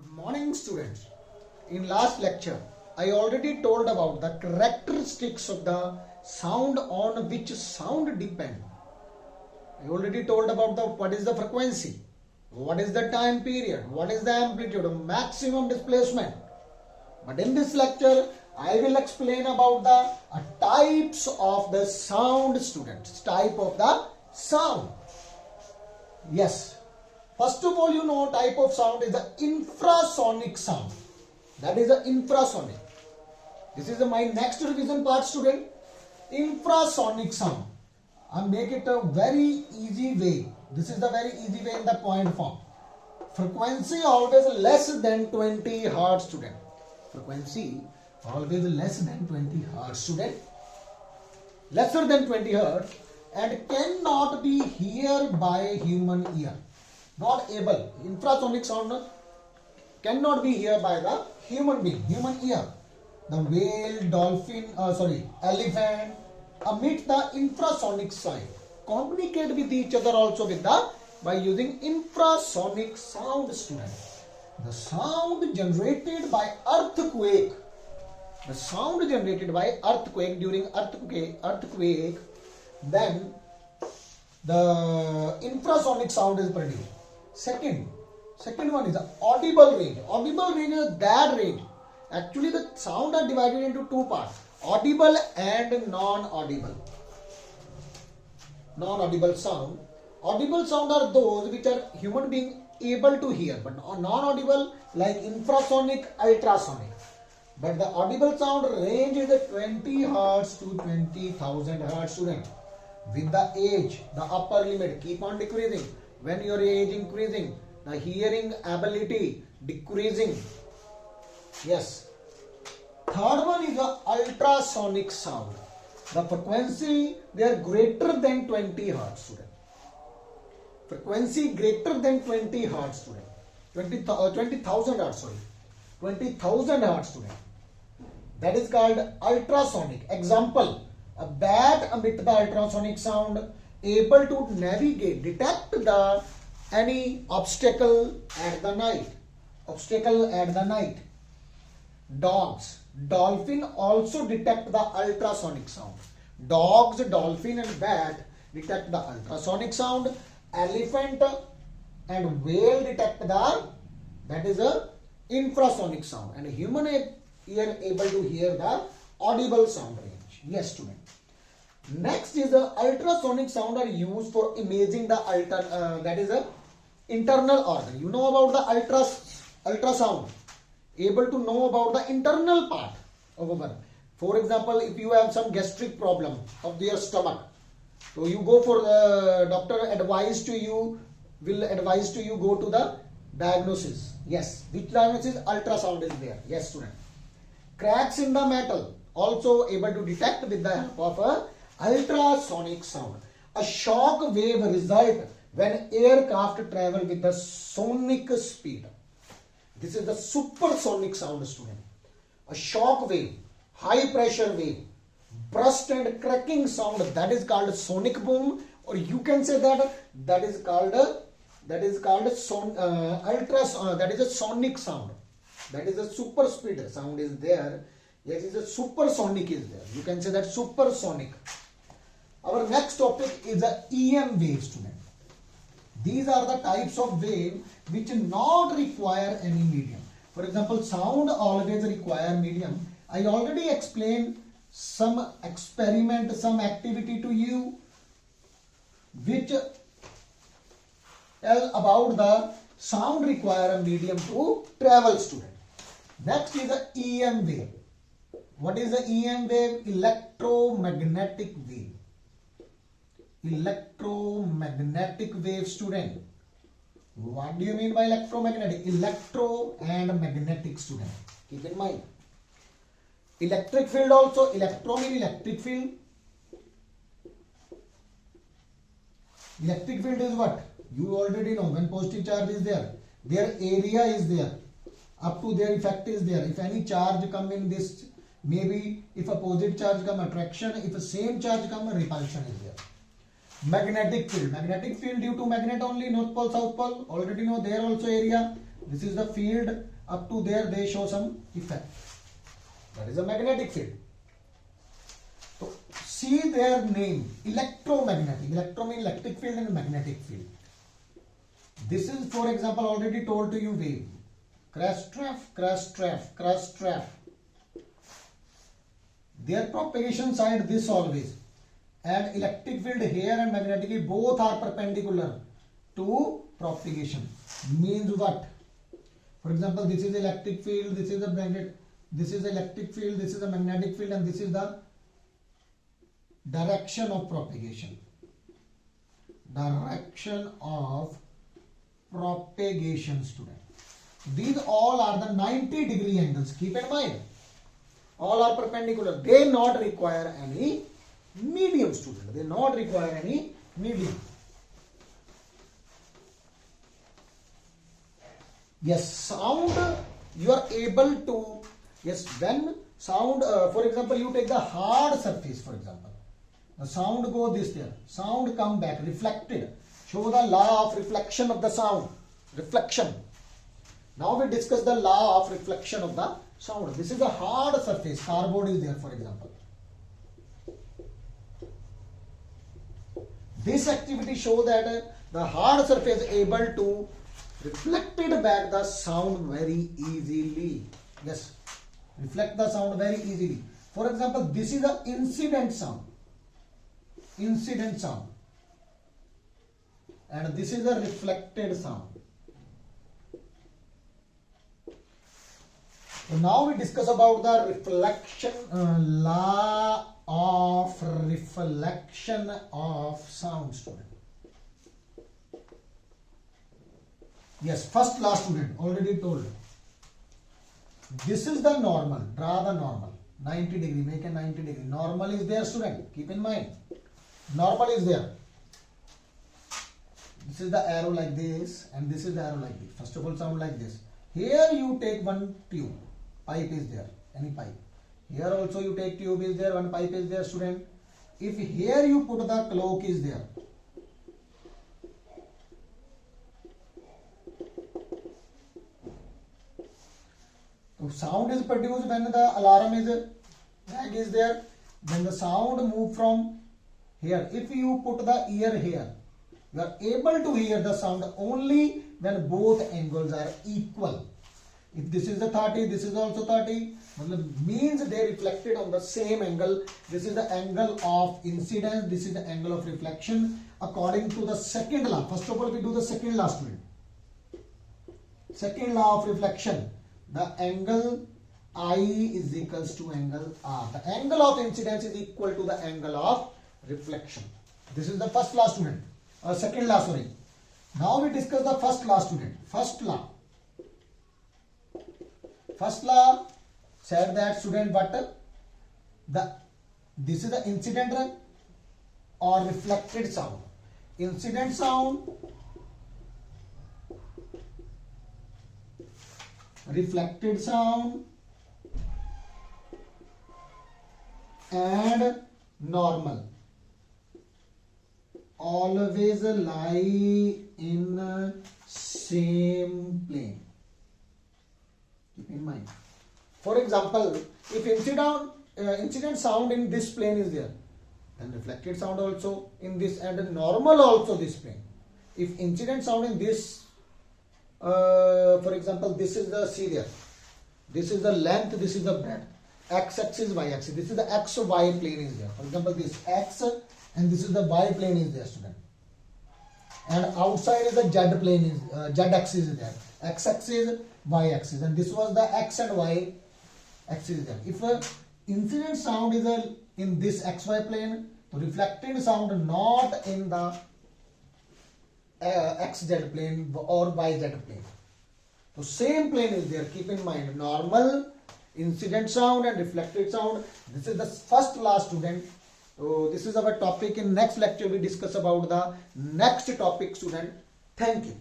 Good morning, students. In last lecture, I already told about the characteristics of the sound on which sound depend. I already told about what is the frequency, what is the time period, what is the amplitude, maximum displacement. But in this lecture, I will explain about the types of the sound, students. Type of the sound. Yes. First of all, you know type of sound is the infrasonic sound. That is the infrasonic. This is my next revision part, student. Infrasonic sound. I make it a very easy way. This is the very easy way in the point form. Frequency always less than 20 hertz, student. Frequency always less than 20 hertz, student. Lesser than 20 hertz and cannot be heard by human ear. Not able. Infrasonic sound cannot be heard by the human being, human ear. The whale, dolphin, elephant emit the infrasonic sound. Communicate with each other also by using infrasonic sound, student. The sound generated by earthquake. The sound generated by earthquake during earthquake, then the infrasonic sound is produced. Second one is the audible range. Audible range is that range. Actually, the sound are divided into two parts: audible and non-audible. Non-audible sound. Audible sound are those which are human being able to hear, but non-audible like infrasonic, ultrasonic. But the audible sound range is 20 hertz to 20,000 hertz, student. With the age, the upper limit keep on decreasing. When your age increasing, the hearing ability decreasing. Yes. Third one is the ultrasonic sound. The frequency, they are greater than 20 hertz, student. Frequency greater than 20 hertz, student. 20,000 hertz, sorry. 20,000 hertz, student. That is called ultrasonic. Example, a bat emit the ultrasonic sound, able to navigate, detect any obstacle at the night. Dogs, dolphin also detect the ultrasonic sound. Dogs, dolphin and bat detect the ultrasonic sound. Elephant and whale detect that is a infrasonic sound, and human ear able to hear the audible sound range. Yes, student. Next is the ultrasonic sound are used for imaging the that is a internal organ. You know about the ultrasound. Able to know about the internal part of a body. For example, if you have some gastric problem of your stomach, so you go for the doctor will advise to you go to the diagnosis. Yes, which diagnosis? Ultrasound is there. Yes, student. Cracks in the metal also able to detect with the help of a ultrasonic sound. A shock wave result when aircraft travel with the sonic speed. This is the supersonic sound, student. A shock wave, high pressure wave, burst and cracking sound, that is called sonic boom, or you can say that is called that is a sonic sound. That is a super speed sound is there. Yes, is a supersonic is there. You can say that supersonic. Our next topic is the EM wave, student. These are the types of wave which not require any medium. For example, sound always require medium. I already explained some experiment, some activity to you which tell about the sound require a medium to travel, student. Next is the EM wave. What is the EM wave? Electromagnetic wave. Electromagnetic wave, student. What do you mean by electromagnetic? Electro and magnetic, student. Keep in mind. Electric field also. Electro mean electric field. Electric field is what? You already know. When positive charge is there, their area is there. Up to their effect is there. If any charge come in this, maybe if a positive charge come, attraction. If a same charge come, repulsion is there. Magnetic field due to magnet only, North Pole, South Pole, already know there also area. This is the field. Up to there they show some effect. That is a magnetic field. So see their name, electromagnetic. Electro means electric field and magnetic field. This is, for example, already told to you wave. Cross-traf. Their propagation side this always. And electric field here and magnetic both are perpendicular to propagation. Means what? For example, this is electric field, this is the magnet, this is the electric field, this is the magnetic field, and this is the direction of propagation. Direction of propagation, student. These all are the 90-degree angles. Keep in mind, all are perpendicular. They not require any medium, student. They not require any medium. Yes, sound you are able to, yes, when sound, for example, you take the hard surface, for example. The sound go this there. Sound come back, reflected. Show the law of reflection of the sound. Reflection. Now we discuss the law of reflection of the sound. This is a hard surface. Cardboard is there, for example. This activity show that the hard surface is able to reflected back the sound very easily. Yes, reflect the sound very easily. For example, this is the incident sound. Incident sound. And this is the reflected sound. So now we discuss about the reflection, law of reflection of sound, student. Yes, first law, student, already told. This is the normal. Draw the normal. 90 degree, make a 90 degree. Normal is there, student. Keep in mind. Normal is there. This is the arrow like this, and this is the arrow like this. First of all, sound like this. Here you take one tube. Pipe is there. Any pipe. Here also you take tube is there. One pipe is there, student. If here you put the cloak is there. So sound is produced when the alarm is there. Then the sound move from here. If you put the ear here, you are able to hear the sound only when both angles are equal. If this is the 30, this is also 30, means they reflected on the same angle. This is the angle of incidence, this is the angle of reflection according to the second law. First of all, we do the second law, student. Second law of reflection. The angle I is equals to angle R. The angle of incidence is equal to the angle of reflection. This is the first law, student. Second law, sorry. Now we discuss the first law, student. First law. First law said that, student, what? This is the incident or reflected sound. Incident sound, reflected sound, and normal always lie in same plane. Keep in mind. For example, if incident sound in this plane is there, then reflected sound also in this, and normal also this plane. If incident sound in this, for example, this is the serial, this is the length, this is the breadth, x-axis, y-axis, this is the x-y plane is there. For example, this x and this is the y plane is there, student. And outside is the z plane is z-axis is there, x-axis, y-axis, and this was the x and y axis is there. If incident sound is in this xy plane, the reflected sound not in the xz plane or yz plane. So same plane is there. Keep in mind, normal, incident sound and reflected sound. This is the first law, student. So this is our topic. In next lecture we discuss about the next topic, student. Thank you.